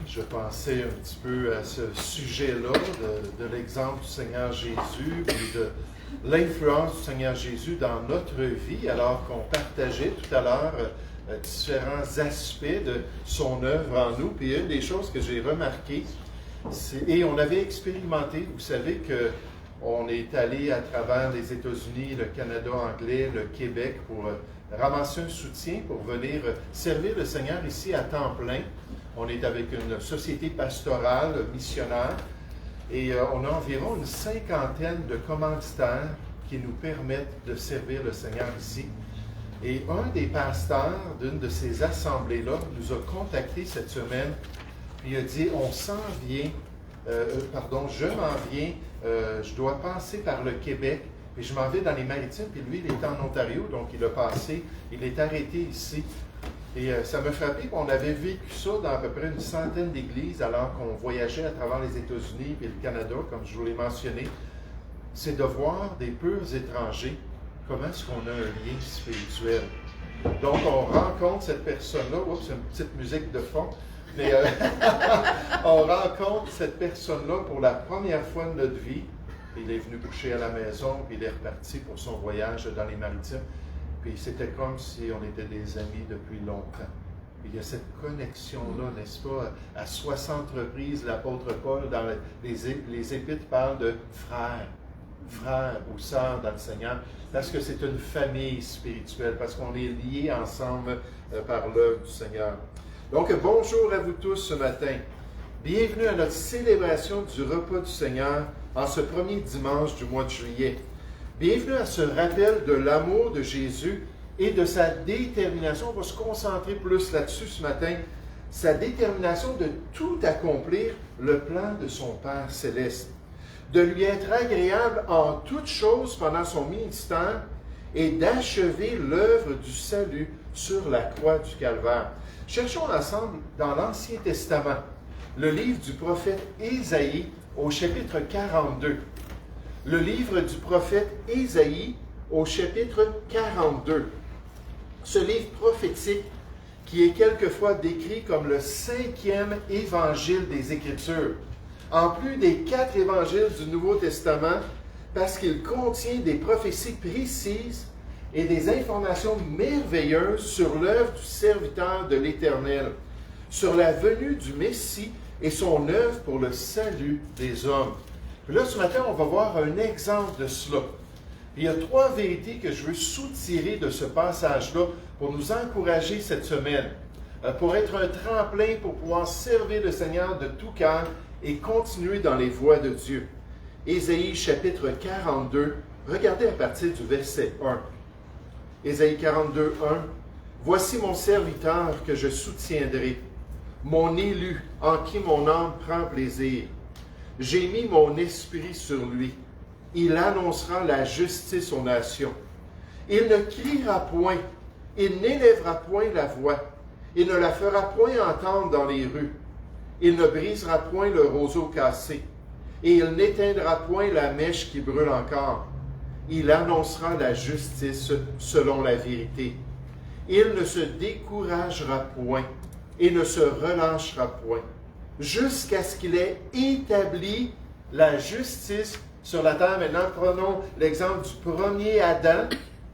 Je pensais un petit peu à ce sujet-là, de l'exemple du Seigneur Jésus et de l'influence du Seigneur Jésus dans notre vie, alors qu'on partageait tout à l'heure différents aspects de son œuvre en nous. Puis une des choses que j'ai remarquées, et on avait expérimenté, vous savez qu'on est allé à travers les États-Unis, le Canada anglais, le Québec pour ramasser un soutien pour venir servir le Seigneur ici à temps plein. On est avec une société pastorale, missionnaire, et on a environ une cinquantaine de commanditaires qui nous permettent de servir le Seigneur ici. Et un des pasteurs d'une de ces assemblées-là nous a contactés cette semaine, puis il a dit, je m'en viens, je dois passer par le Québec, puis je m'en vais dans les Maritimes, puis lui, il est en Ontario, donc il est arrêté ici. Et ça m'a frappé qu'on avait vécu ça dans à peu près une centaine d'églises alors qu'on voyageait à travers les États-Unis et le Canada, comme je vous l'ai mentionné. C'est de voir des purs étrangers, comment est-ce qu'on a un lien spirituel. Donc, on rencontre cette personne-là, oups, une petite musique de fond, mais on rencontre cette personne-là pour la première fois de notre vie. Il est venu coucher à la maison, puis il est reparti pour son voyage dans les Maritimes. Puis c'était comme si on était des amis depuis longtemps. Puis il y a cette connexion-là, n'est-ce pas? À 60 reprises, l'apôtre Paul, dans les Épîtres, parle de frères ou sœurs dans le Seigneur, parce que c'est une famille spirituelle, parce qu'on est liés ensemble par l'œuvre du Seigneur. Donc, bonjour à vous tous ce matin. Bienvenue à notre célébration du repas du Seigneur en ce premier dimanche du mois de juillet. Bienvenue à ce rappel de l'amour de Jésus et de sa détermination. On va se concentrer plus là-dessus ce matin. Sa détermination de tout accomplir le plan de son Père céleste. De lui être agréable en toutes choses pendant son ministère et d'achever l'œuvre du salut sur la croix du Calvaire. Cherchons ensemble dans l'Ancien Testament le livre du prophète Ésaïe au chapitre 42. Le livre du prophète Ésaïe au chapitre 42. Ce livre prophétique qui est quelquefois décrit comme le 5e évangile des Écritures, en plus des 4 évangiles du Nouveau Testament, parce qu'il contient des prophéties précises et des informations merveilleuses sur l'œuvre du serviteur de l'Éternel, sur la venue du Messie et son œuvre pour le salut des hommes. Puis là, ce matin, on va voir un exemple de cela. Il y a 3 vérités que je veux soutirer de ce passage-là pour nous encourager cette semaine, pour être un tremplin pour pouvoir servir le Seigneur de tout cœur et continuer dans les voies de Dieu. Ésaïe chapitre 42, regardez à partir du verset 1. Ésaïe 42, 1. « Voici mon serviteur que je soutiendrai, mon élu en qui mon âme prend plaisir. J'ai mis mon esprit sur lui. Il annoncera la justice aux nations. Il ne criera point, il n'élèvera point la voix, il ne la fera point entendre dans les rues. Il ne brisera point le roseau cassé, et il n'éteindra point la mèche qui brûle encore. Il annoncera la justice selon la vérité. Il ne se découragera point, et ne se relâchera point, jusqu'à ce qu'il ait établi la justice sur la terre. Maintenant, prenons l'exemple du premier Adam.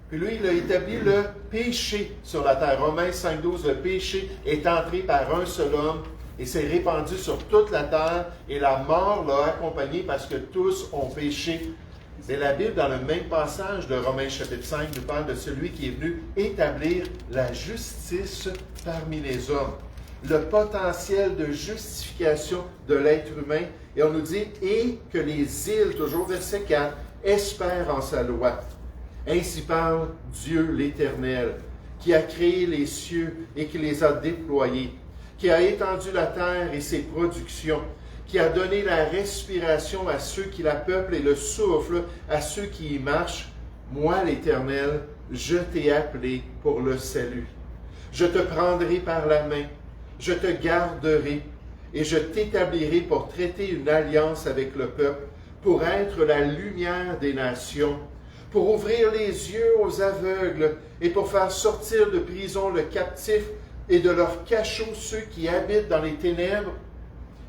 Puis lui, il a établi le péché sur la terre. Romains 5,12, le péché est entré par un seul homme et s'est répandu sur toute la terre et la mort l'a accompagné parce que tous ont péché. Et la Bible, dans le même passage de Romains chapitre 5, nous parle de celui qui est venu établir la justice parmi les hommes. Le potentiel de justification de l'être humain. Et on nous dit, et que les îles, toujours verset 4, espèrent en sa loi. Ainsi parle Dieu l'Éternel, qui a créé les cieux et qui les a déployés, qui a étendu la terre et ses productions, qui a donné la respiration à ceux qui la peuplent et le souffle à ceux qui y marchent. Moi, l'Éternel, je t'ai appelé pour le salut. Je te prendrai par la main, je te garderai et je t'établirai pour traiter une alliance avec le peuple, pour être la lumière des nations, pour ouvrir les yeux aux aveugles et pour faire sortir de prison le captif et de leur cachot ceux qui habitent dans les ténèbres,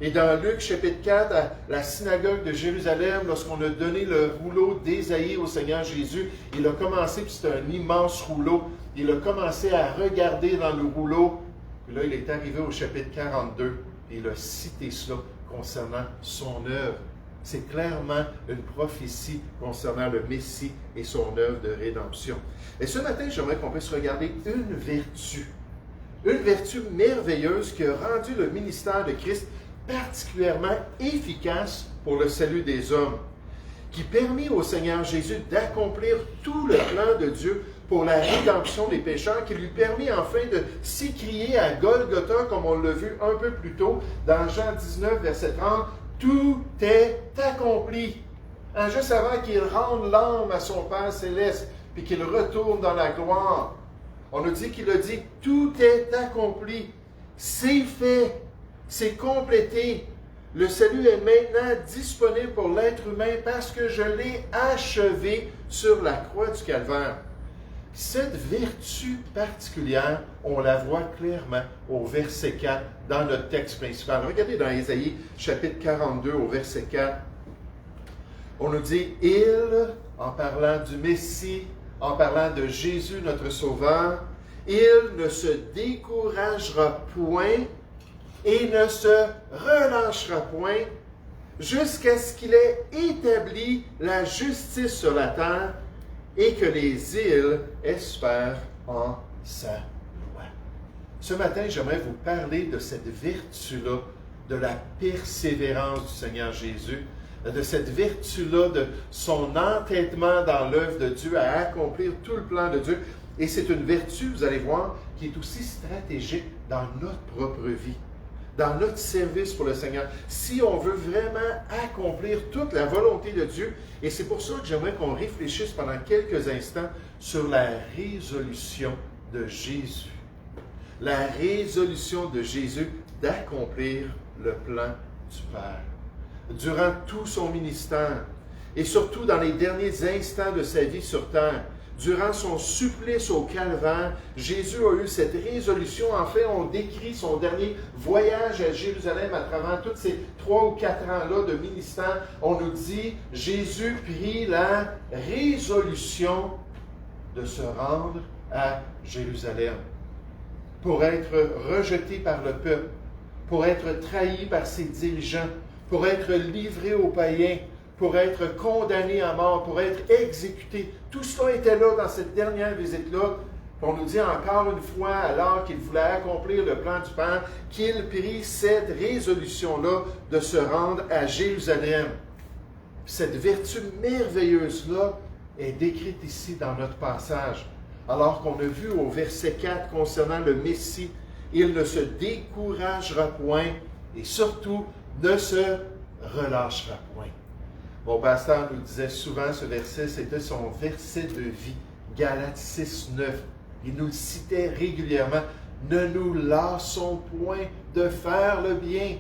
Et dans Luc chapitre 4, à la synagogue de Jérusalem, lorsqu'on a donné le rouleau d'Ésaïe au Seigneur Jésus, il a commencé, puis c'était un immense rouleau, il a commencé à regarder dans le rouleau, puis là il est arrivé au chapitre 42, et il a cité cela concernant son œuvre. C'est clairement une prophétie concernant le Messie et son œuvre de rédemption. Et ce matin, j'aimerais qu'on puisse regarder une vertu merveilleuse qui a rendu le ministère de Christ particulièrement efficace pour le salut des hommes, qui permit au Seigneur Jésus d'accomplir tout le plan de Dieu pour la rédemption des pécheurs, qui lui permit enfin de s'écrier à Golgotha, comme on l'a vu un peu plus tôt, dans Jean 19, verset 30, « Tout est accompli ». Juste avant qu'il rende l'âme à son Père céleste, puis qu'il retourne dans la gloire, on nous dit qu'il a dit « Tout est accompli ». C'est fait. C'est complété. Le salut est maintenant disponible pour l'être humain parce que je l'ai achevé sur la croix du Calvaire. Cette vertu particulière, on la voit clairement au verset 4 dans notre texte principal. Regardez dans Ésaïe chapitre 42 au verset 4. On nous dit « Il », en parlant du Messie, en parlant de Jésus notre Sauveur, « Il ne se découragera point et ne se relâchera point jusqu'à ce qu'il ait établi la justice sur la terre et que les îles espèrent en sa loi. » Ce matin, j'aimerais vous parler de cette vertu-là, de la persévérance du Seigneur Jésus, de cette vertu-là, de son entêtement dans l'œuvre de Dieu à accomplir tout le plan de Dieu. Et c'est une vertu, vous allez voir, qui est aussi stratégique dans notre propre vie, dans notre service pour le Seigneur. Si on veut vraiment accomplir toute la volonté de Dieu, et c'est pour ça que j'aimerais qu'on réfléchisse pendant quelques instants sur la résolution de Jésus. La résolution de Jésus d'accomplir le plan du Père. Durant tout son ministère, et surtout dans les derniers instants de sa vie sur terre, durant son supplice au Calvaire, Jésus a eu cette résolution. En fait, on décrit son dernier voyage à Jérusalem à travers tous ces 3 ou 4 ans-là de ministère. On nous dit, Jésus prit la résolution de se rendre à Jérusalem pour être rejeté par le peuple, pour être trahi par ses dirigeants, pour être livré aux païens, pour être condamné à mort, pour être exécuté. Tout cela était là dans cette dernière visite-là. On nous dit encore une fois, alors qu'il voulait accomplir le plan du Père, qu'il prit cette résolution-là de se rendre à Jérusalem. Cette vertu merveilleuse-là est décrite ici dans notre passage. Alors qu'on a vu au verset 4 concernant le Messie, il ne se découragera point et surtout ne se relâchera point. Mon pasteur nous disait souvent ce verset, c'était son verset de vie, Galates 6, 9. Il nous le citait régulièrement. Ne nous lassons point de faire le bien,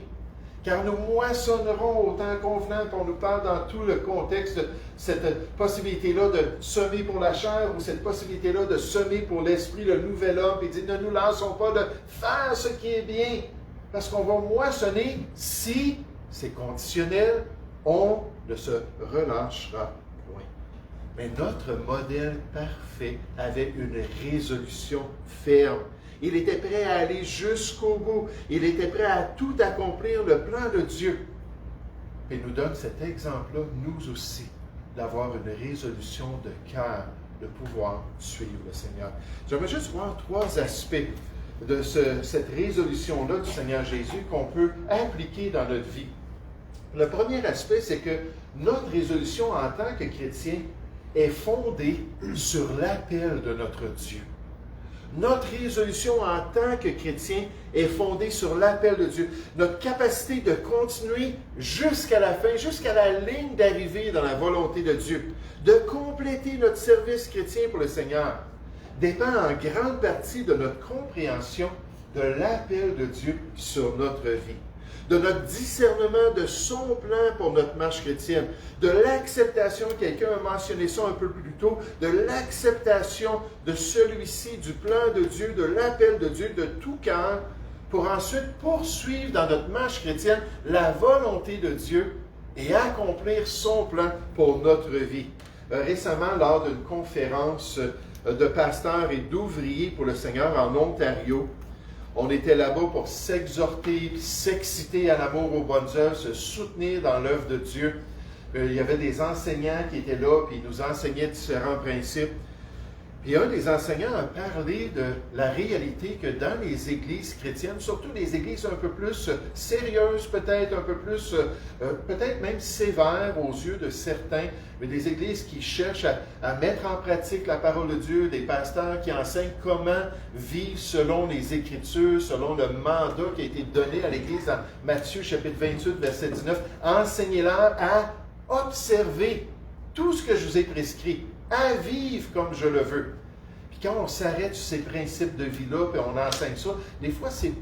car nous moissonnerons au temps convenant. On nous parle dans tout le contexte de cette possibilité-là de semer pour la chair ou cette possibilité-là de semer pour l'esprit, le nouvel homme. Il dit, ne nous lassons pas de faire ce qui est bien, parce qu'on va moissonner si c'est conditionnel, on ne se relâchera point. Mais notre modèle parfait avait une résolution ferme. Il était prêt à aller jusqu'au bout. Il était prêt à tout accomplir, le plan de Dieu. Et nous donne cet exemple-là, nous aussi, d'avoir une résolution de cœur, de pouvoir suivre le Seigneur. J'aimerais juste voir 3 aspects de cette résolution-là du Seigneur Jésus qu'on peut appliquer dans notre vie. Le premier aspect, c'est que notre résolution en tant que chrétien est fondée sur l'appel de notre Dieu. Notre résolution en tant que chrétien est fondée sur l'appel de Dieu. Notre capacité de continuer jusqu'à la fin, jusqu'à la ligne d'arrivée dans la volonté de Dieu, de compléter notre service chrétien pour le Seigneur, dépend en grande partie de notre compréhension de l'appel de Dieu sur notre vie, de notre discernement de son plan pour notre marche chrétienne, de l'acceptation, quelqu'un a mentionné ça un peu plus tôt, de l'acceptation de celui-ci, du plan de Dieu, de l'appel de Dieu, de tout cœur, pour ensuite poursuivre dans notre marche chrétienne la volonté de Dieu et accomplir son plan pour notre vie. Récemment, lors d'une conférence de pasteurs et d'ouvriers pour le Seigneur en Ontario, on était là-bas pour s'exhorter, s'exciter à l'amour aux bonnes œuvres, se soutenir dans l'œuvre de Dieu. Il y avait des enseignants qui étaient là, puis ils nous enseignaient différents principes. Puis un des enseignants a parlé de la réalité que dans les églises chrétiennes, surtout les églises un peu plus sérieuses, peut-être un peu plus, peut-être même sévères aux yeux de certains, mais des églises qui cherchent à mettre en pratique la parole de Dieu, des pasteurs qui enseignent comment vivre selon les Écritures, selon le mandat qui a été donné à l'Église dans Matthieu chapitre 28, verset 19. Enseignez-leur à observer tout ce que je vous ai prescrit, à vivre comme je le veux. Puis quand on s'arrête sur ces principes de vie-là, puis on enseigne ça, des fois, c'est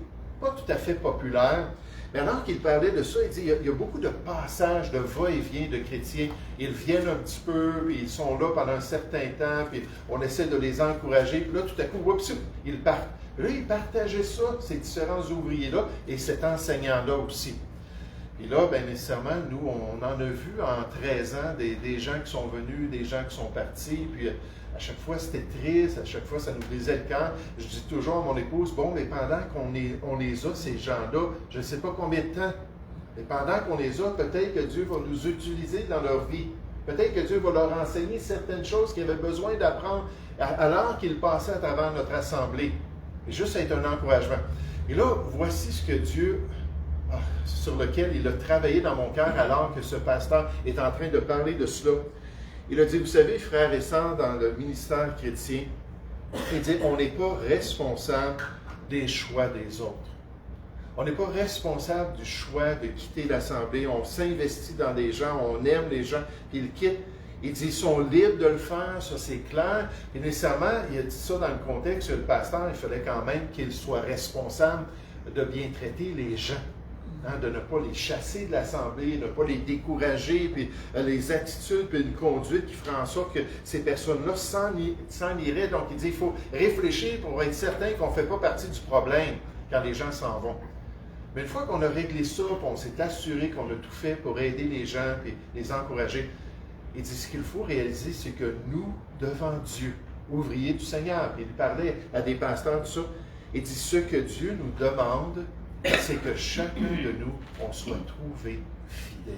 pas tout à fait populaire. Mais alors qu'il parlait de ça, il dit, il y a beaucoup de passages de va-et-vient de chrétiens. Ils viennent un petit peu, puis ils sont là pendant un certain temps, puis on essaie de les encourager, puis là, tout à coup, oups, ils partent. Puis là, ils partageaient ça, ces différents ouvriers-là, et cet enseignant-là aussi. Et là, bien nécessairement, nous, on en a vu en 13 ans des gens qui sont venus, des gens qui sont partis, puis à chaque fois, c'était triste, à chaque fois, ça nous brisait le cœur. Je dis toujours à mon épouse, bon, mais pendant qu'on les a, ces gens-là, je ne sais pas combien de temps, mais pendant qu'on les a, peut-être que Dieu va nous utiliser dans leur vie. Peut-être que Dieu va leur enseigner certaines choses qu'ils avaient besoin d'apprendre alors qu'ils passaient à travers notre assemblée. Et juste être un encouragement. Et là, voici ce que Dieu... sur lequel il a travaillé dans mon cœur alors que ce pasteur est en train de parler de cela. Il a dit, vous savez, frères et sœurs, dans le ministère chrétien, il dit, on n'est pas responsable des choix des autres. On n'est pas responsable du choix de quitter l'Assemblée. On s'investit dans des gens, on aime les gens, puis ils quittent. Il dit, ils sont libres de le faire, ça c'est clair. Et nécessairement, il a dit ça dans le contexte que le pasteur, il fallait quand même qu'il soit responsable de bien traiter les gens. Hein, de ne pas les chasser de l'Assemblée, de ne pas les décourager, puis les attitudes, puis une conduite qui ferait en sorte que ces personnes-là s'en iraient. Donc, il dit, il faut réfléchir pour être certain qu'on ne fait pas partie du problème quand les gens s'en vont. Mais une fois qu'on a réglé ça, puis on s'est assuré qu'on a tout fait pour aider les gens, puis les encourager, il dit, ce qu'il faut réaliser, c'est que nous, devant Dieu, ouvriers du Seigneur, il parlait à des pasteurs, tout ça, il dit, ce que Dieu nous demande, c'est que chacun de nous, on soit trouvé fidèle.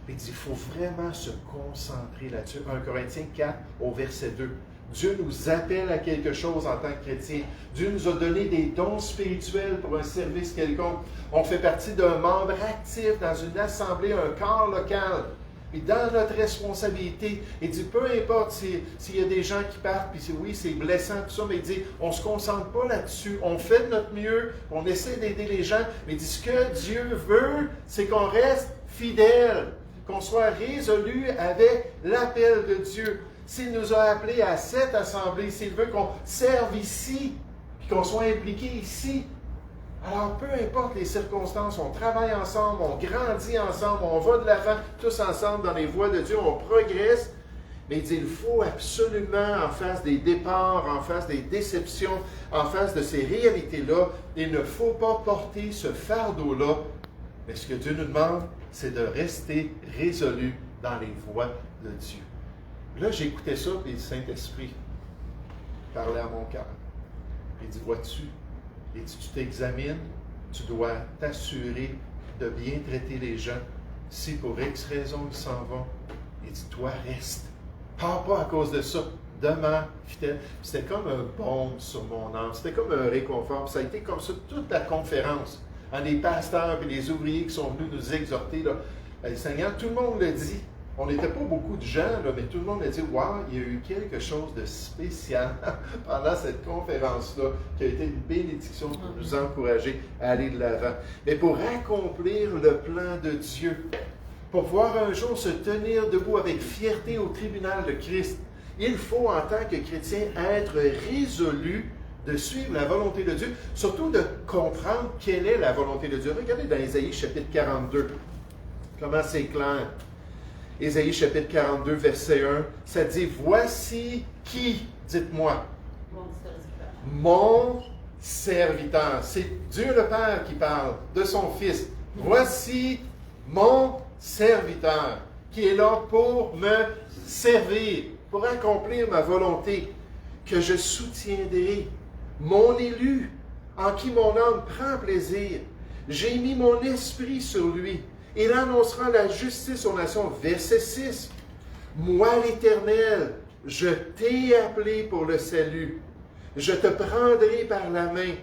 Il dit, il faut vraiment se concentrer là-dessus. 1 Corinthiens 4, au verset 2. Dieu nous appelle à quelque chose en tant que chrétien. Dieu nous a donné des dons spirituels pour un service quelconque. On fait partie d'un membre actif dans une assemblée, un corps local. Et dans notre responsabilité, il dit, peu importe s'il y a des gens qui partent, puis oui, c'est blessant, tout ça, mais il dit, on ne se concentre pas là-dessus. On fait de notre mieux, on essaie d'aider les gens, mais il dit, ce que Dieu veut, c'est qu'on reste fidèle, qu'on soit résolu avec l'appel de Dieu. S'il nous a appelés à cette assemblée, s'il veut qu'on serve ici, puis qu'on soit impliqué ici, alors, peu importe les circonstances, on travaille ensemble, on grandit ensemble, on va de l'avant, tous ensemble dans les voies de Dieu, on progresse. Mais il dit, il faut absolument, en face des départs, en face des déceptions, en face de ces réalités-là, il ne faut pas porter ce fardeau-là. Mais ce que Dieu nous demande, c'est de rester résolu dans les voies de Dieu. Là, j'écoutais ça, puis le Saint-Esprit parlait à mon cœur. Il dit, vois-tu, et si tu t'examines, tu dois t'assurer de bien traiter les gens. Si pour X raison ils s'en vont, il dit, toi reste. Pars pas à cause de ça. Demeure fidèle. C'était comme un baume sur mon âme. C'était comme un réconfort. Puis ça a été comme ça toute la conférence. Les pasteurs et les ouvriers qui sont venus nous exhorter. Là, le Seigneur, tout le monde le dit. On n'était pas beaucoup de gens, là, mais tout le monde a dit, wow, il y a eu quelque chose de spécial pendant cette conférence-là, qui a été une bénédiction pour nous encourager à aller de l'avant. Mais pour accomplir le plan de Dieu, pour pouvoir un jour se tenir debout avec fierté au tribunal de Christ, il faut en tant que chrétien être résolu de suivre la volonté de Dieu, surtout de comprendre quelle est la volonté de Dieu. Regardez dans Ésaïe chapitre 42, comment c'est clair. Ésaïe chapitre 42, verset 1, ça dit, voici qui, dites-moi, mon serviteur. C'est Dieu le Père qui parle de son Fils. Voici mon serviteur qui est là pour me servir, pour accomplir ma volonté, que je soutiendrai. Mon élu, en qui mon âme prend plaisir. J'ai mis mon esprit sur lui. Il annoncera la justice aux nations. Verset 6. Moi, l'Éternel, je t'ai appelé pour le salut. Je te prendrai par la main.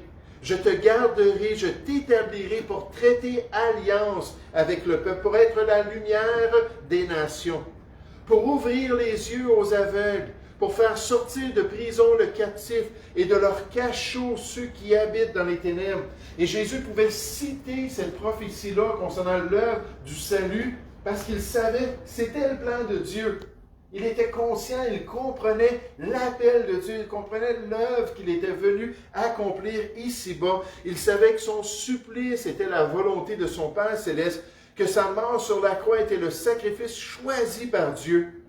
Je te garderai, je t'établirai pour traiter alliance avec le peuple, pour être la lumière des nations, pour ouvrir les yeux aux aveugles, pour faire sortir de prison le captif et de leur cachot ceux qui habitent dans les ténèbres. Et Jésus pouvait citer cette prophétie-là concernant l'œuvre du salut parce qu'il savait que c'était le plan de Dieu. Il était conscient, il comprenait l'appel de Dieu, il comprenait l'œuvre qu'il était venu accomplir ici-bas. Il savait que son supplice était la volonté de son Père céleste, que sa mort sur la croix était le sacrifice choisi par Dieu.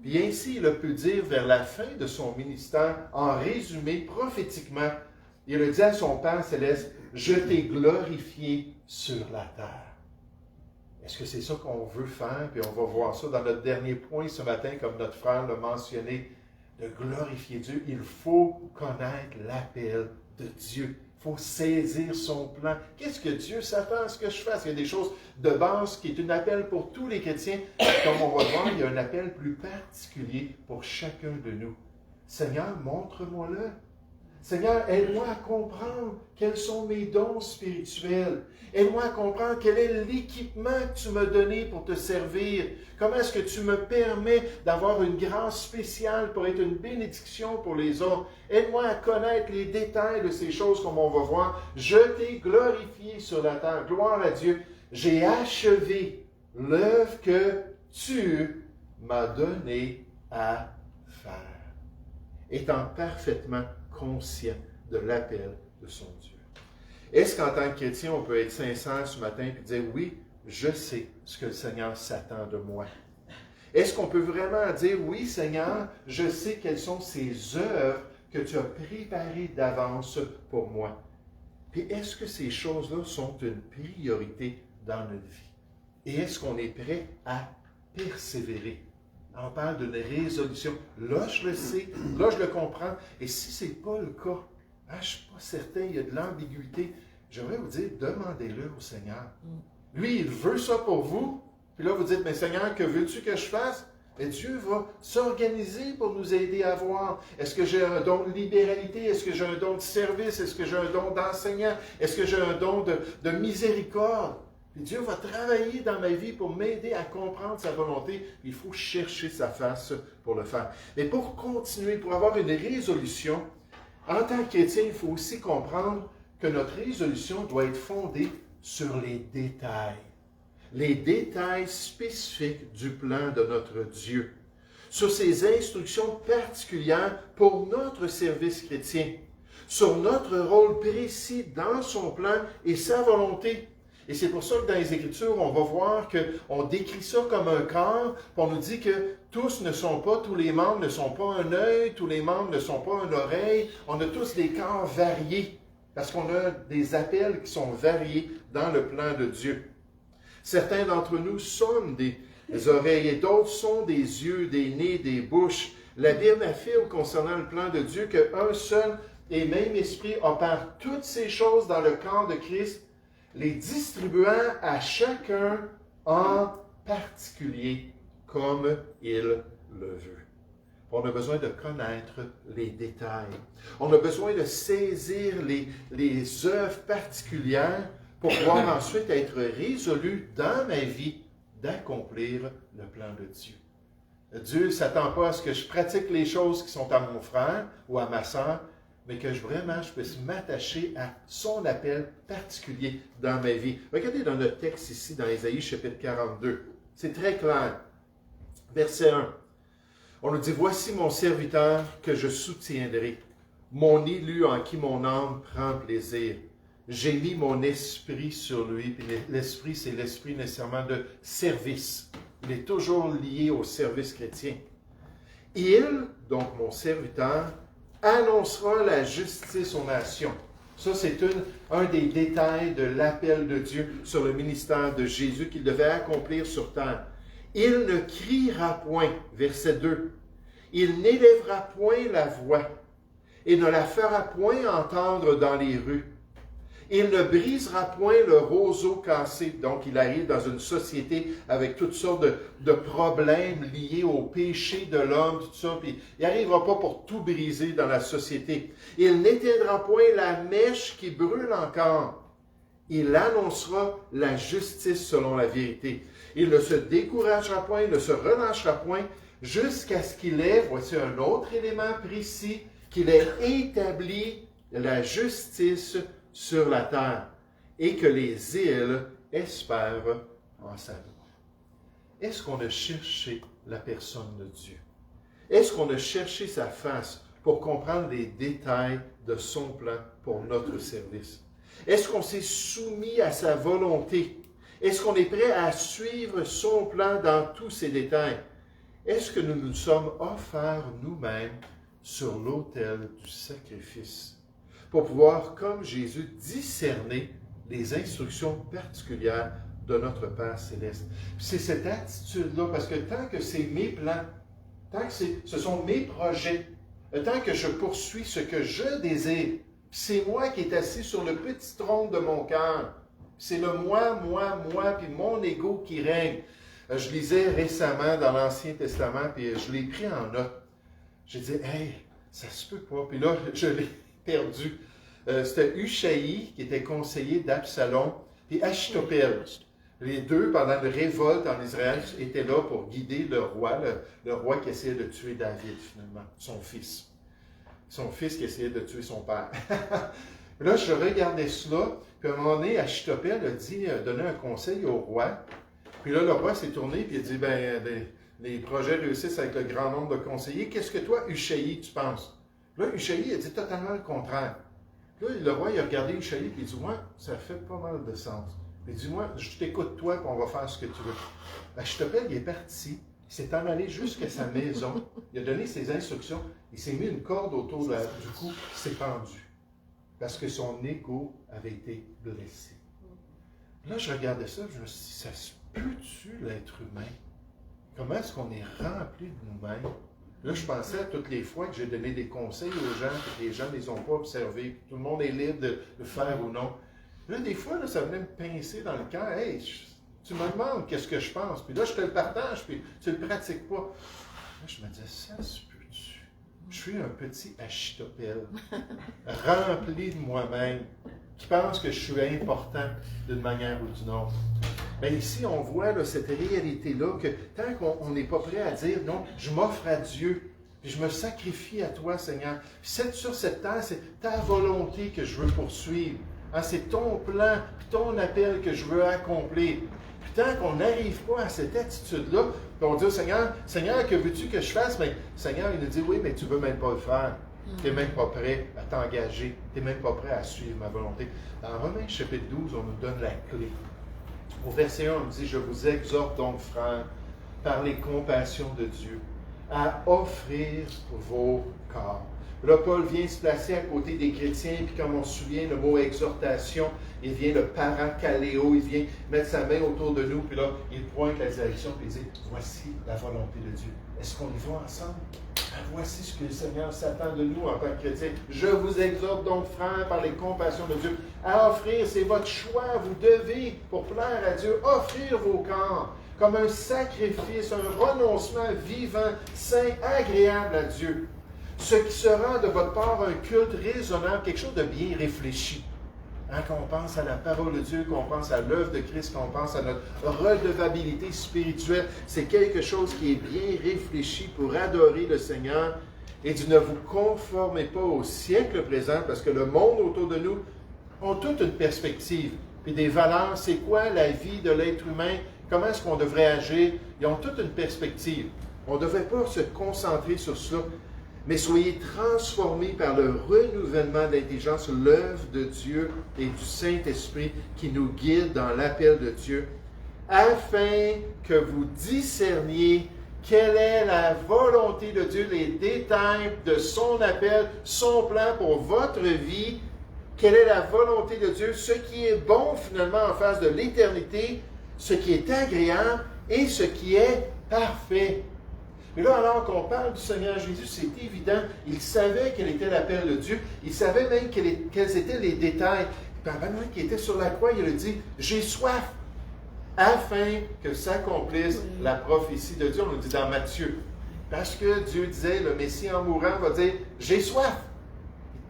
Puis ainsi, il a pu dire vers la fin de son ministère, en résumé, prophétiquement, il a dit à son Père céleste, « Je t'ai glorifié sur la terre. » Est-ce que c'est ça qu'on veut faire? Puis on va voir ça dans notre dernier point ce matin, comme notre frère l'a mentionné, de glorifier Dieu. Il faut connaître l'appel de Dieu. Il faut saisir son plan. Qu'est-ce que Dieu s'attend à ce que je fasse? Il y a des choses de base qui est un appel pour tous les chrétiens. Comme on va voir, il y a un appel plus particulier pour chacun de nous. Seigneur, montre-moi-le. Seigneur, aide-moi à comprendre quels sont mes dons spirituels. Aide-moi à comprendre quel est l'équipement que tu m'as donné pour te servir. Comment est-ce que tu me permets d'avoir une grâce spéciale pour être une bénédiction pour les autres. Aide-moi à connaître les détails de ces choses comme on va voir. Je t'ai glorifié sur la terre. Gloire à Dieu. J'ai achevé l'œuvre que tu m'as donné à faire. Étant parfaitement conscient de l'appel de son Dieu. Est-ce qu'en tant que chrétien, on peut être sincère ce matin et dire, oui, je sais ce que le Seigneur s'attend de moi? Est-ce qu'on peut vraiment dire, oui, Seigneur, je sais quelles sont ces œuvres que tu as préparées d'avance pour moi? Puis est-ce que ces choses-là sont une priorité dans notre vie? Et est-ce qu'on est prêt à persévérer? On parle d'une résolution. Là, je le sais. Là, je le comprends. Et si ce n'est pas le cas, je ne suis pas certain, il y a de l'ambiguïté. J'aimerais vous dire, demandez-le au Seigneur. Lui, il veut ça pour vous. Puis là, vous dites, mais Seigneur, que veux-tu que je fasse? Et Dieu va s'organiser pour nous aider à voir. Est-ce que j'ai un don de libéralité? Est-ce que j'ai un don de service? Est-ce que j'ai un don d'enseignant? Est-ce que j'ai un don de miséricorde? Puis Dieu va travailler dans ma vie pour m'aider à comprendre sa volonté. Il faut chercher sa face pour le faire. Mais pour continuer, pour avoir une résolution, en tant que chrétien, il faut aussi comprendre que notre résolution doit être fondée sur les détails spécifiques du plan de notre Dieu, sur ses instructions particulières pour notre service chrétien, sur notre rôle précis dans son plan et sa volonté. Et c'est pour ça que dans les Écritures, on va voir qu'on décrit ça comme un corps, puis on nous dit que tous les membres ne sont pas un œil, tous les membres ne sont pas une oreille, on a tous des corps variés, parce qu'on a des appels qui sont variés dans le plan de Dieu. Certains d'entre nous sont des oreilles et d'autres sont des yeux, des nez, des bouches. La Bible affirme concernant le plan de Dieu qu'un seul et même esprit opère toutes ces choses dans le corps de Christ, les distribuant à chacun en particulier comme il le veut. On a besoin de connaître les détails. On a besoin de saisir les œuvres particulières pour pouvoir ensuite être résolu dans ma vie d'accomplir le plan de Dieu. Dieu ne s'attend pas à ce que je pratique les choses qui sont à mon frère ou à ma sœur, mais que je puisse m'attacher à son appel particulier dans ma vie. Regardez dans notre texte ici, dans Ésaïe chapitre 42. C'est très clair. Verset 1. On nous dit, « Voici mon serviteur que je soutiendrai, mon élu en qui mon âme prend plaisir. J'ai mis mon esprit sur lui. » Puis l'esprit, c'est l'esprit nécessairement de service. Il est toujours lié au service chrétien. « Il, donc mon serviteur, annoncera la justice aux nations. » Ça, c'est un des détails de l'appel de Dieu sur le ministère de Jésus qu'il devait accomplir sur terre. Il ne criera point, verset 2, il n'élèvera point la voix et ne la fera point entendre dans les rues. Il ne brisera point le roseau cassé. Donc, il arrive dans une société avec toutes sortes de problèmes liés au péché de l'homme, tout ça, puis il n'arrivera pas pour tout briser dans la société. Il n'éteindra point la mèche qui brûle encore. Il annoncera la justice selon la vérité. Il ne se découragera point, il ne se relâchera point, jusqu'à ce qu'il ait, voici un autre élément précis, qu'il ait établi la justice sur la terre, et que les îles espèrent en sa gloire. Est-ce qu'on a cherché la personne de Dieu? Est-ce qu'on a cherché sa face pour comprendre les détails de son plan pour notre service? Est-ce qu'on s'est soumis à sa volonté? Est-ce qu'on est prêt à suivre son plan dans tous ses détails? Est-ce que nous nous sommes offerts nous-mêmes sur l'autel du sacrifice pour pouvoir, comme Jésus, discerner les instructions particulières de notre Père Céleste? C'est cette attitude-là, parce que tant que c'est mes plans, tant que ce sont mes projets, tant que je poursuis ce que je désire, c'est moi qui est assis sur le petit trône de mon cœur, c'est le moi, puis mon ego qui règne. Je lisais récemment dans l'Ancien Testament, puis je l'ai pris en note. J'ai dit, hey, ça se peut pas. Puis là, je l'ai perdu. C'était Ushaï qui était conseiller d'Absalom, puis Achitophel. Les deux, pendant la révolte en Israël, étaient là pour guider le roi qui essayait de tuer David, finalement, son fils. Son fils qui essayait de tuer son père. Là, je regardais cela, puis à un moment donné, Achitophel a donné un conseil au roi. Puis là, le roi s'est tourné, puis il a dit, les projets réussissent avec le grand nombre de conseillers. Qu'est-ce que toi, Ushaï, tu penses? Là, Ushaï a dit totalement le contraire. Là, le roi, il a regardé Ushaï, puis il dit, moi, ça fait pas mal de sens. Il dit, moi, je t'écoute toi, puis on va faire ce que tu veux. Achitophel, il est parti, il s'est en allé jusqu'à sa maison, il a donné ses instructions, il s'est mis une corde autour du cou, il s'est pendu. Parce que son ego avait été blessé. Là, je regardais ça, je me suis dit, ça se peut-tu l'être humain? Comment est-ce qu'on est rempli de nous-mêmes? Là, je pensais à toutes les fois que j'ai donné des conseils aux gens, que les gens ne les ont pas observés, tout le monde est libre de le faire ou non. Là, des fois, là, ça venait me pincer dans le cœur. Hey, tu me demandes qu'est-ce que je pense, puis là, je te le partage, puis tu ne le pratiques pas. Là, je me disais, ça se peut-tu? Je suis un petit Achitophel, rempli de moi-même, qui pense que je suis important d'une manière ou d'une autre. Bien ici, on voit là, cette réalité-là que tant qu'on n'est pas prêt à dire « Non, je m'offre à Dieu, puis je me sacrifie à toi, Seigneur. Puis sur cette terre, c'est ta volonté que je veux poursuivre. Hein, c'est ton plan, puis ton appel que je veux accomplir. » Puis tant qu'on n'arrive pas à cette attitude-là, puis on dit « Seigneur, que veux-tu que je fasse? » Mais Seigneur, il nous dit « Oui, mais tu ne veux même pas le faire. Tu n'es même pas prêt à t'engager. Tu n'es même pas prêt à suivre ma volonté. » Dans Romains chapitre 12, on nous donne la clé. Au verset 1, on dit « Je vous exhorte donc, frères, par les compassions de Dieu, à offrir vos corps. » Là, Paul vient se placer à côté des chrétiens, puis comme on se souvient, le mot exhortation, il vient le paracaléo, il vient mettre sa main autour de nous, puis là, il pointe la direction, puis il dit « Voici la volonté de Dieu. » Est-ce qu'on y va ensemble? Voici ce que le Seigneur s'attend de nous en tant que chrétiens. Je vous exhorte donc, frères, par les compassions de Dieu, à offrir, c'est votre choix, vous devez, pour plaire à Dieu, offrir vos corps comme un sacrifice, un renoncement vivant, saint, agréable à Dieu. Ce qui sera de votre part un culte raisonnable, quelque chose de bien réfléchi. Hein, qu'on pense à la parole de Dieu, qu'on pense à l'œuvre de Christ, qu'on pense à notre redevabilité spirituelle, c'est quelque chose qui est bien réfléchi pour adorer le Seigneur. Et dit, ne vous conformez pas au siècle présent, parce que le monde autour de nous a toute une perspective, puis des valeurs. C'est quoi la vie de l'être humain? Comment est-ce qu'on devrait agir? Ils ont toute une perspective. On ne devrait pas se concentrer sur cela, mais soyez transformés par le renouvellement d'intelligence, l'œuvre de Dieu et du Saint-Esprit qui nous guide dans l'appel de Dieu, afin que vous discerniez quelle est la volonté de Dieu, les détails de son appel, son plan pour votre vie, quelle est la volonté de Dieu, ce qui est bon finalement en face de l'éternité, ce qui est agréable et ce qui est parfait. Mais là, alors qu'on parle du Seigneur Jésus, c'est évident, il savait quel était l'appel de Dieu, il savait même quels étaient les détails. Pendant qu'il était sur la croix, il a dit, « J'ai soif », afin que s'accomplisse la prophétie de Dieu. On le dit dans Matthieu. Parce que Dieu disait, le Messie en mourant va dire, « J'ai soif ».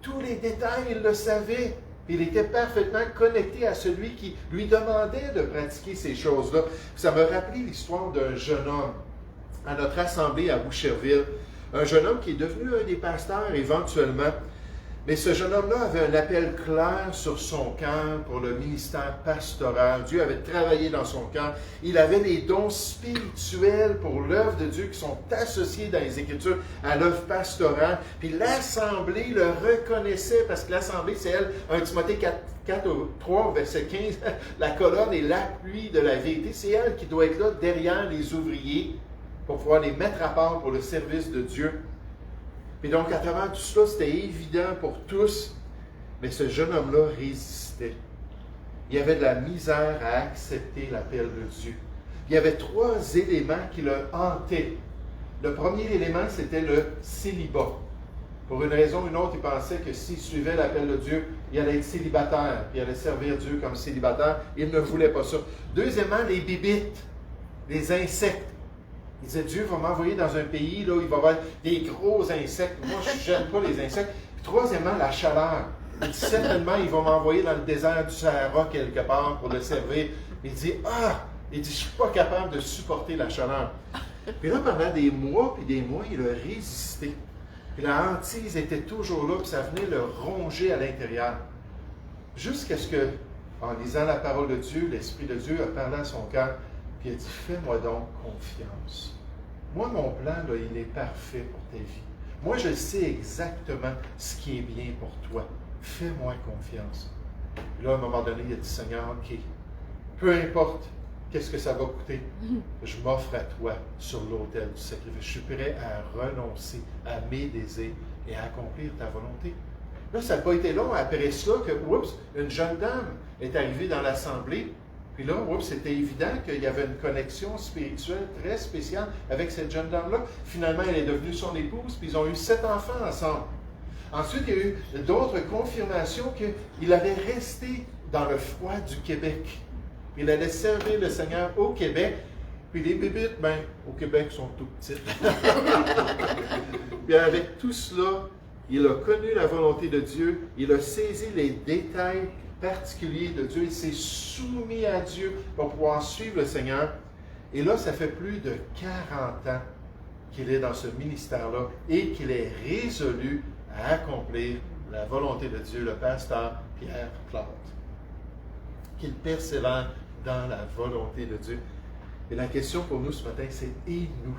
Tous les détails, il le savait. Il était parfaitement connecté à celui qui lui demandait de pratiquer ces choses-là. Ça me rappelait l'histoire d'un jeune homme à notre assemblée à Boucherville. Un jeune homme qui est devenu un des pasteurs éventuellement. Mais ce jeune homme-là avait un appel clair sur son cœur pour le ministère pastoral. Dieu avait travaillé dans son cœur. Il avait des dons spirituels pour l'œuvre de Dieu qui sont associés dans les Écritures à l'œuvre pastorale. Puis l'Assemblée le reconnaissait parce que l'Assemblée, c'est elle, 1 Timothée 3, verset 15, la colonne et l'appui de la vérité. C'est elle qui doit être là derrière les ouvriers pour pouvoir les mettre à part pour le service de Dieu. Et donc, à travers tout cela, c'était évident pour tous, mais ce jeune homme-là résistait. Il y avait de la misère à accepter l'appel de Dieu. Il y avait 3 éléments qui le hantaient. Le premier élément, c'était le célibat. Pour une raison ou une autre, il pensait que s'il suivait l'appel de Dieu, il allait être célibataire, puis il allait servir Dieu comme célibataire. Il ne voulait pas ça. Deuxièmement, les bébites, les insectes. Il disait, Dieu va m'envoyer dans un pays là, où il va y avoir des gros insectes. Moi, je n'aime pas les insectes. Puis, troisièmement, la chaleur. Il dit, certainement, il va m'envoyer dans le désert du Sahara quelque part pour le servir. Il dit, je ne suis pas capable de supporter la chaleur. Puis là, pendant des mois, il a résisté. Puis la hantise était toujours là, puis ça venait le ronger à l'intérieur. Jusqu'à ce que, en lisant la parole de Dieu, l'Esprit de Dieu a parlé à son cœur. Puis il a dit, fais-moi donc confiance. Moi, mon plan, là, il est parfait pour ta vie. Moi, je sais exactement ce qui est bien pour toi. Fais-moi confiance. Puis là, à un moment donné, il a dit, Seigneur, OK, peu importe qu'est-ce que ça va coûter, je m'offre à toi sur l'autel du sacrifice. Je suis prêt à renoncer à mes désirs et à accomplir ta volonté. Là, ça n'a pas été long après ça que, une jeune dame est arrivée dans l'assemblée. Puis là, c'était évident qu'il y avait une connexion spirituelle très spéciale avec cette jeune dame-là. Finalement, elle est devenue son épouse, puis ils ont eu 7 enfants ensemble. Ensuite, il y a eu d'autres confirmations qu'il avait resté dans le froid du Québec. Il allait servir le Seigneur au Québec. Puis les bébites, au Québec, sont tout petites. Puis avec tout cela, il a connu la volonté de Dieu. Il a saisi les détails particulier de Dieu, il s'est soumis à Dieu pour pouvoir suivre le Seigneur. Et là, ça fait plus de 40 ans qu'il est dans ce ministère-là et qu'il est résolu à accomplir la volonté de Dieu, le pasteur Pierre Plante. Qu'il persévère dans la volonté de Dieu. Et la question pour nous ce matin, c'est et nous,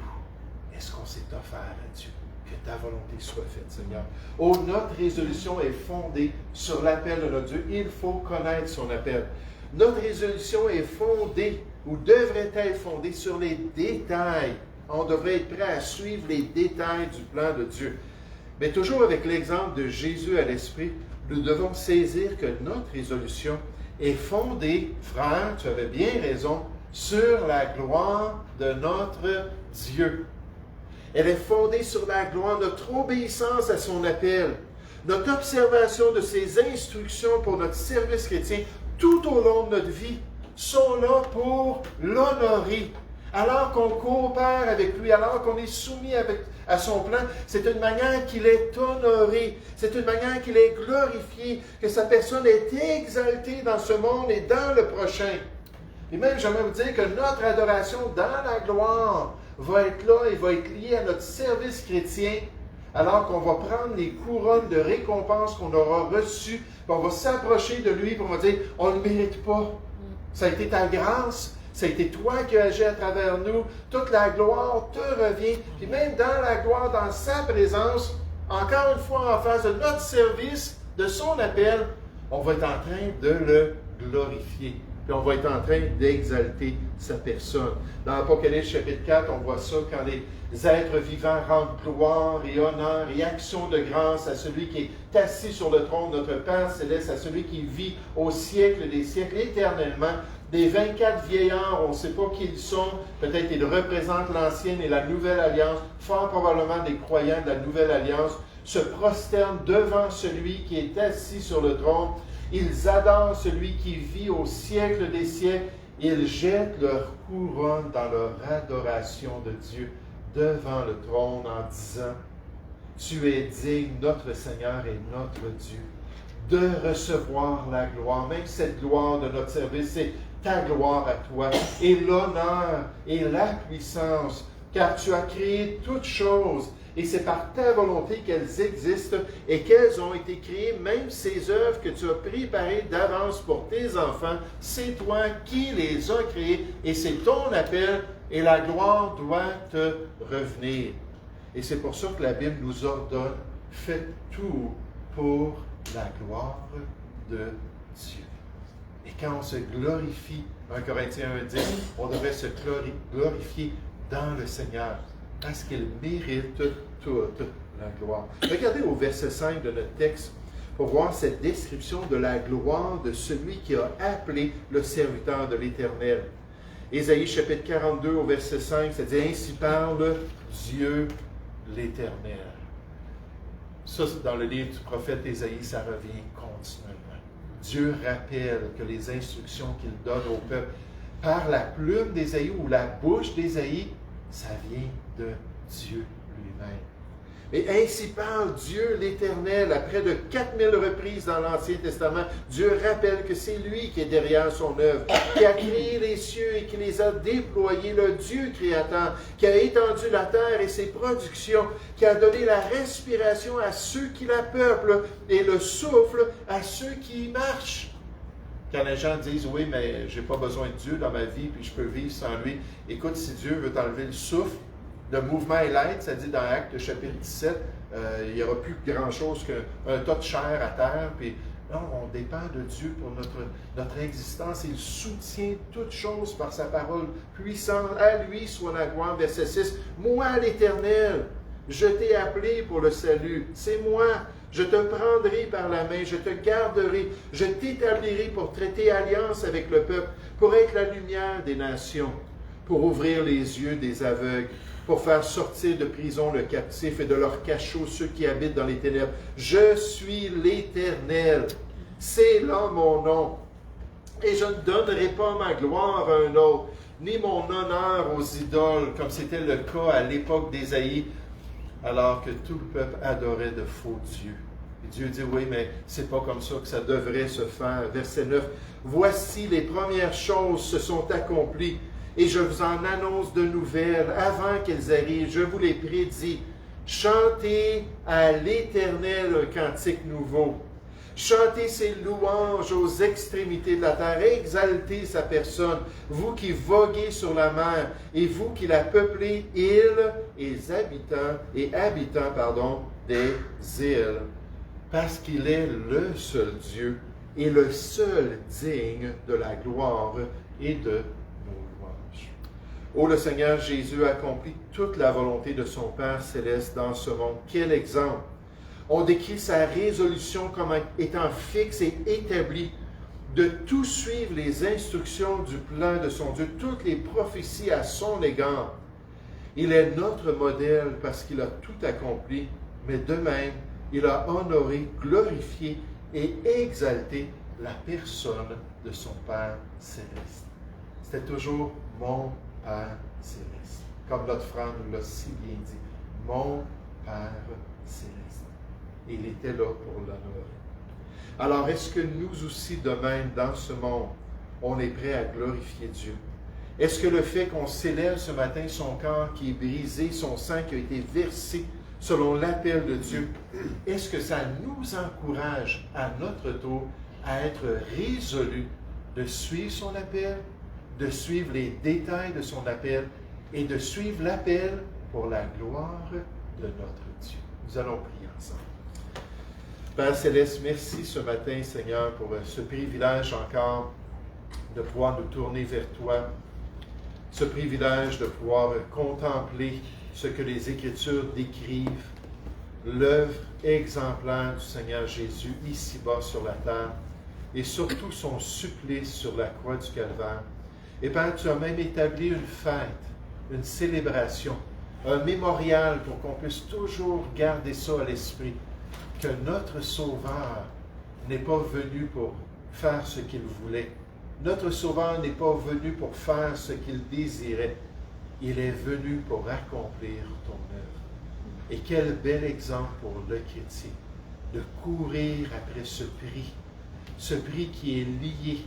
est-ce qu'on s'est offert à Dieu? Que ta volonté soit faite, Seigneur. Oh, notre résolution est fondée sur l'appel de notre Dieu. Il faut connaître son appel. Notre résolution est fondée, ou devrait être fondée, sur les détails. On devrait être prêt à suivre les détails du plan de Dieu. Mais toujours avec l'exemple de Jésus à l'esprit, nous devons saisir que notre résolution est fondée, frère, tu avais bien raison, sur la gloire de notre Dieu. Elle est fondée sur la gloire, notre obéissance à son appel, notre observation de ses instructions pour notre service chrétien tout au long de notre vie sont là pour l'honorer. Alors qu'on coopère avec lui, alors qu'on est soumis à son plan, c'est une manière qu'il est honoré, c'est une manière qu'il est glorifié, que sa personne est exaltée dans ce monde et dans le prochain. Et même, j'aimerais vous dire que notre adoration dans la gloire va être là et va être lié à notre service chrétien, alors qu'on va prendre les couronnes de récompense qu'on aura reçues, puis on va s'approcher de lui, puis on va dire, on ne le mérite pas. Ça a été ta grâce, ça a été toi qui as agi à travers nous, toute la gloire te revient, puis même dans la gloire, dans sa présence, encore une fois en face de notre service, de son appel, on va être en train de le glorifier. puis on va être en train d'exalter sa personne. Dans Apocalypse chapitre 4, on voit ça quand les êtres vivants rendent gloire et honneur et action de grâce à celui qui est assis sur le trône, notre Père céleste, à celui qui vit au siècle des siècles, éternellement. Les 24 vieillards, on ne sait pas qui ils sont, peut-être ils représentent l'ancienne et la nouvelle alliance, fort probablement des croyants de la nouvelle alliance, se prosternent devant celui qui est assis sur le trône. Ils adorent celui qui vit au siècle des siècles. Ils jettent leur couronne dans leur adoration de Dieu devant le trône en disant, « Tu es digne, notre Seigneur et notre Dieu, de recevoir la gloire. » Même cette gloire de notre service, c'est ta gloire à toi, et l'honneur et la puissance, car tu as créé toutes choses, et c'est par ta volonté qu'elles existent et qu'elles ont été créées, même ces œuvres que tu as préparées d'avance pour tes enfants, c'est toi qui les as créées, et c'est ton appel, et la gloire doit te revenir. Et c'est pour ça que la Bible nous ordonne, faites tout pour la gloire de Dieu. Et quand on se glorifie, 1 Corinthiens 1,10, on devrait se glorifier dans le Seigneur, parce qu'il mérite toute la gloire. Regardez au verset 5 de notre texte pour voir cette description de la gloire de celui qui a appelé le serviteur de l'Éternel. Ésaïe chapitre 42 au verset 5, ça dit « Ainsi parle Dieu l'Éternel ». Ça, dans le livre du prophète Ésaïe, ça revient continuellement. Dieu rappelle que les instructions qu'il donne au peuple par la plume d'Ésaïe ou la bouche d'Ésaïe, ça vient de Dieu lui-même. Mais ainsi parle Dieu l'Éternel. À près de 4000 reprises dans l'Ancien Testament, Dieu rappelle que c'est lui qui est derrière son œuvre, qui a créé les cieux et qui les a déployés, le Dieu créateur, qui a étendu la terre et ses productions, qui a donné la respiration à ceux qui la peuplent et le souffle à ceux qui y marchent. Quand les gens disent « Oui, mais je n'ai pas besoin de Dieu dans ma vie, puis je peux vivre sans lui », écoute, si Dieu veut t'enlever le souffle, le mouvement et l'être, ça dit dans Actes chapitre 17, il n'y aura plus grand-chose qu'un tas de chair à terre. Puis, non, on dépend de Dieu pour notre existence. Il soutient toutes choses par sa parole puissante. À lui soit la gloire. Verset 6. Moi, l'Éternel, je t'ai appelé pour le salut. C'est moi. Je te prendrai par la main. Je te garderai. Je t'établirai pour traiter alliance avec le peuple, pour être la lumière des nations, pour ouvrir les yeux des aveugles, pour faire sortir de prison le captif et de leur cachot ceux qui habitent dans les ténèbres. Je suis l'Éternel, c'est là mon nom. Et je ne donnerai pas ma gloire à un autre, ni mon honneur aux idoles, comme c'était le cas à l'époque d'Ésaïe, alors que tout le peuple adorait de faux dieux. Et Dieu dit, oui, mais c'est pas comme ça que ça devrait se faire. Verset 9, « Voici les premières choses se sont accomplies, et je vous en annonce de nouvelles avant qu'elles arrivent. Je vous les prédis. Chantez à l'Éternel un cantique nouveau. Chantez ses louanges aux extrémités de la terre. Exaltez sa personne, vous qui voguez sur la mer, et vous qui la peuplez, îles et habitants des îles. Parce qu'il est le seul Dieu et le seul digne de la gloire et de Oh, le Seigneur Jésus a accompli toute la volonté de son Père céleste dans ce monde. Quel exemple! On décrit sa résolution comme étant fixe et établie, de tout suivre les instructions du plan de son Dieu, toutes les prophéties à son égard. Il est notre modèle parce qu'il a tout accompli, mais de même, il a honoré, glorifié et exalté la personne de son Père céleste. C'était toujours mon Père céleste. Comme notre frère nous l'a si bien dit, mon Père céleste. Et il était là pour l'honorer. Alors, est-ce que nous aussi, de même, dans ce monde, on est prêt à glorifier Dieu? Est-ce que le fait qu'on célèbre ce matin son corps qui est brisé, son sang qui a été versé selon l'appel de Dieu, est-ce que ça nous encourage à notre tour à être résolus de suivre son appel, de suivre les détails de son appel et de suivre l'appel pour la gloire de notre Dieu? Nous allons prier ensemble. Père Céleste, merci ce matin, Seigneur, pour ce privilège encore de pouvoir nous tourner vers toi, ce privilège de pouvoir contempler ce que les Écritures décrivent, l'œuvre exemplaire du Seigneur Jésus ici-bas sur la terre, et surtout son supplice sur la croix du Calvaire. Et Père, tu as même établi une fête, une célébration, un mémorial pour qu'on puisse toujours garder ça à l'esprit, que notre Sauveur n'est pas venu pour faire ce qu'il voulait. Notre Sauveur n'est pas venu pour faire ce qu'il désirait. Il est venu pour accomplir ton œuvre. Et quel bel exemple pour le chrétien, de courir après ce prix qui est lié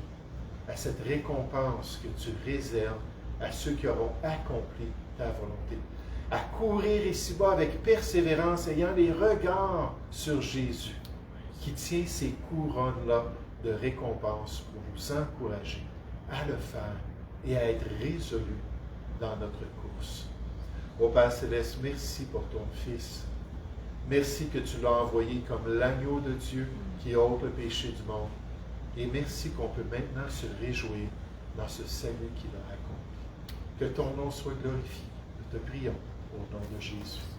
à cette récompense que tu réserves à ceux qui auront accompli ta volonté. À courir ici-bas avec persévérance, ayant les regards sur Jésus, qui tient ces couronnes-là de récompense pour nous encourager à le faire et à être résolus dans notre course. Ô Père Céleste, merci pour ton Fils. Merci que tu l'as envoyé comme l'agneau de Dieu qui ôte le péché du monde. Et merci qu'on peut maintenant se réjouir dans ce salut qu'il a accompli. Que ton nom soit glorifié. Nous te prions au nom de Jésus.